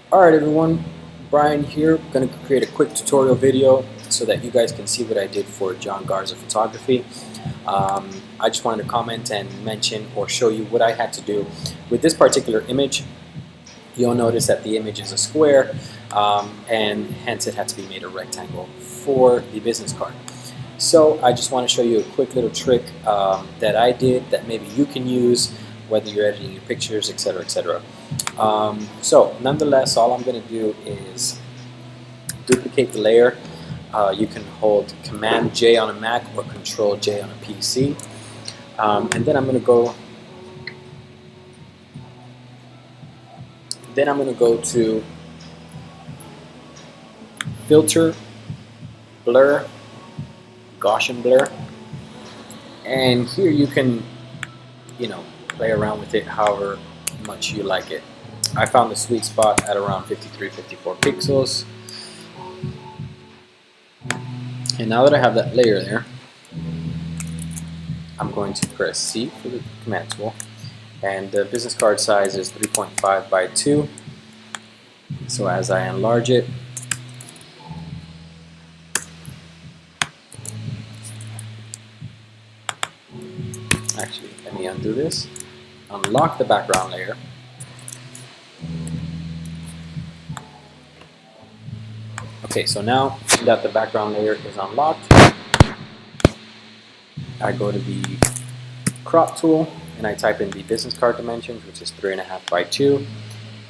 Alright everyone, Brian here, going to create a quick tutorial video so that you guys can see what I did for John Garza Photography. I just wanted to comment and mention or show you what I had to do with this particular image. You'll notice that the image is a square and hence it had to be made a rectangle for the business card. So I just want to show you a quick little trick that I did that maybe you can use whether you're editing your pictures, etc., etc. So nonetheless, all I'm going to do is duplicate the layer. You can hold Command J on a Mac or Control J on a PC. And then I'm going to go. Then I'm going to go to Filter, Blur, Gaussian Blur, and here you can, play around with it however much you like it. I found the sweet spot at around 53, 54 pixels. And now that I have that layer there, I'm going to press C for the command tool. And the business card size is 3.5 by 2. So as I enlarge it, actually, let me undo this. Unlock the background layer. Okay, so now that the background layer is unlocked, I go to the crop tool and I type in the business card dimensions, which is 3.5 by 2,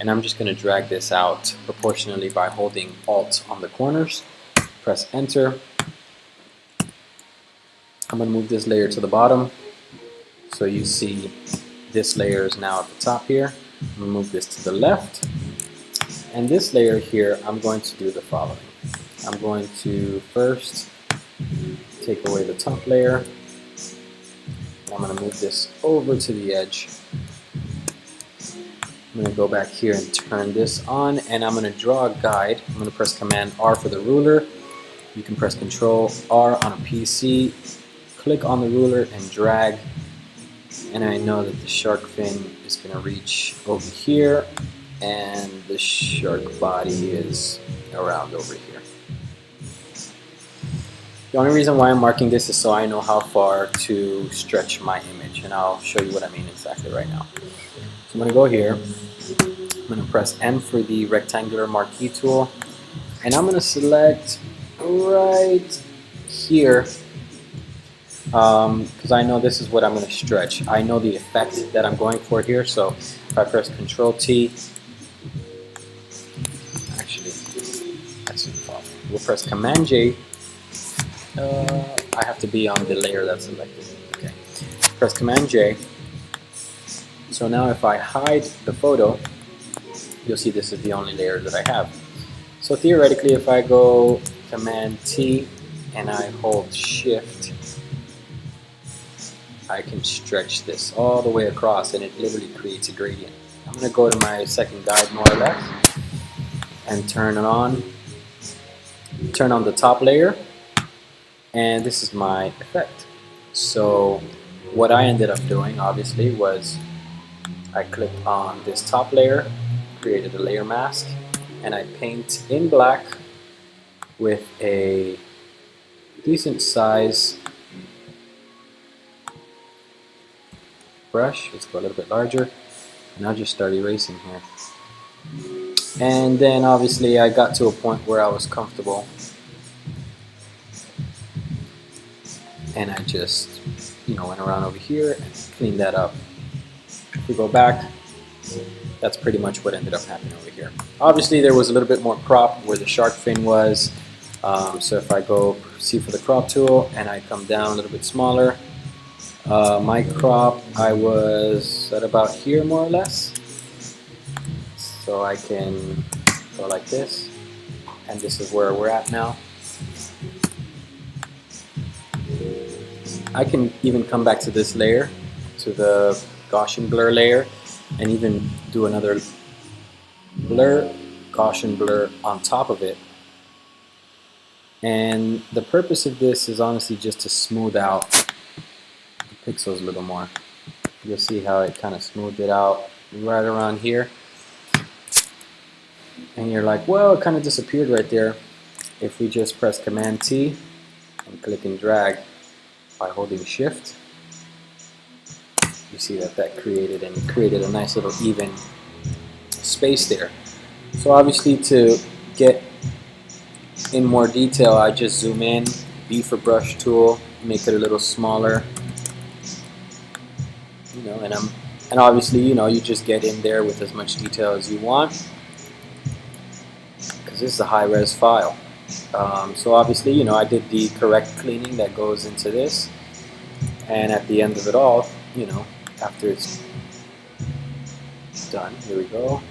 and I'm just going to drag this out proportionally by holding Alt on the corners. Press Enter. I'm going to move this layer to the bottom, so you see this layer is now at the top here. I'm going to move this to the left, and this layer here, I'm going to do the following. I'm going to first take away the top layer. I'm going to move this over to the edge. I'm going to go back here and turn this on, and I'm going to draw a guide. I'm going to press Command R for the ruler. You can press Control R on a PC, click on the ruler and drag, and I know that the shark fin is going to reach over here, and the shark body is around over here. The only reason why I'm marking this is so I know how far to stretch my image, and I'll show you what I mean exactly right now. So I'm going to go here, I'm going to press M for the rectangular marquee tool, and I'm going to select right here because I know this is what I'm going to stretch. I know the effect that I'm going for here, so if I press Control T, actually, that's the problem. We'll press Command J. I have to be on the layer that's selected. Okay. Press Command J. So now if I hide the photo, you'll see this is the only layer that I have. So theoretically, if I go Command T and I hold Shift, I can stretch this all the way across, and it literally creates a gradient. I'm going to go to my second guide more or less and turn it on. Turn on the top layer, and this is my effect. So what I ended up doing obviously was I clicked on this top layer, created a layer mask, and I paint in black with a decent size brush. Let's go a little bit larger, and I'll just start erasing here. And then obviously I got to a point where I was comfortable, and I just went around over here and cleaned that up. If we go back, that's pretty much what ended up happening over here. Obviously there was a little bit more crop where the shark fin was, so if I go C for the crop tool and I come down a little bit smaller, my crop, I was at about here more or less, so I can go like this, and this is where we're at now. I can even come back to this layer, to the Gaussian blur layer, and even do another blur, Gaussian blur on top of it. And the purpose of this is honestly just to smooth out the pixels a little more. You'll see how it kind of smoothed it out right around here. And you're like, well, it kind of disappeared right there. If we just press Command T and click and drag by holding Shift, you see that created a nice little even space there. So obviously, to get in more detail, I just zoom in, B for brush tool, make it a little smaller, you know, and obviously, you know, you just get in there with as much detail as you want, because this is a high-res file. So obviously, you know, I did the correct cleaning that goes into this, and at the end of it all, you know, after it's done, here we go,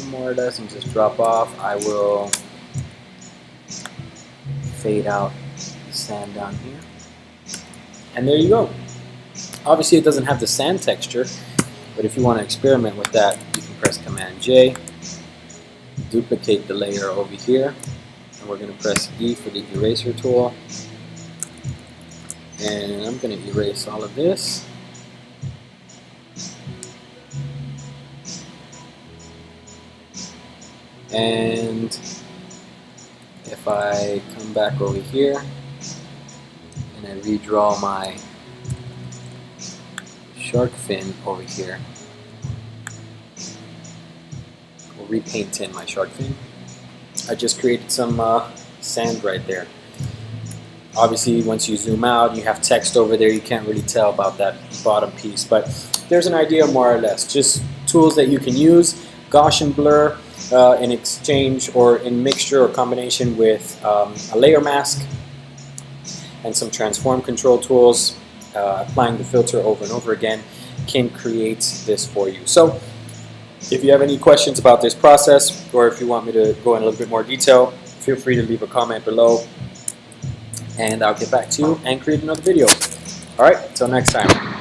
more or less, and just drop off. I will fade out the sand down here, and there you go. Obviously, it doesn't have the sand texture, but if you want to experiment with that, you can press Command J, duplicate the layer over here, and we're going to press E for the eraser tool, and I'm going to erase all of this. And if I come back over here and I redraw my shark fin over here, or repaint in my shark fin, I just created some sand right there. Obviously, once you zoom out, you have text over there. You can't really tell about that bottom piece, but there's an idea more or less. Just tools that you can use. Gaussian blur in exchange or in mixture or combination with a layer mask and some transform control tools, applying the filter over and over again can create this for you. So if you have any questions about this process, or if you want me to go in a little bit more detail, feel free to leave a comment below, and I'll get back to you and create another video. Alright, until next time.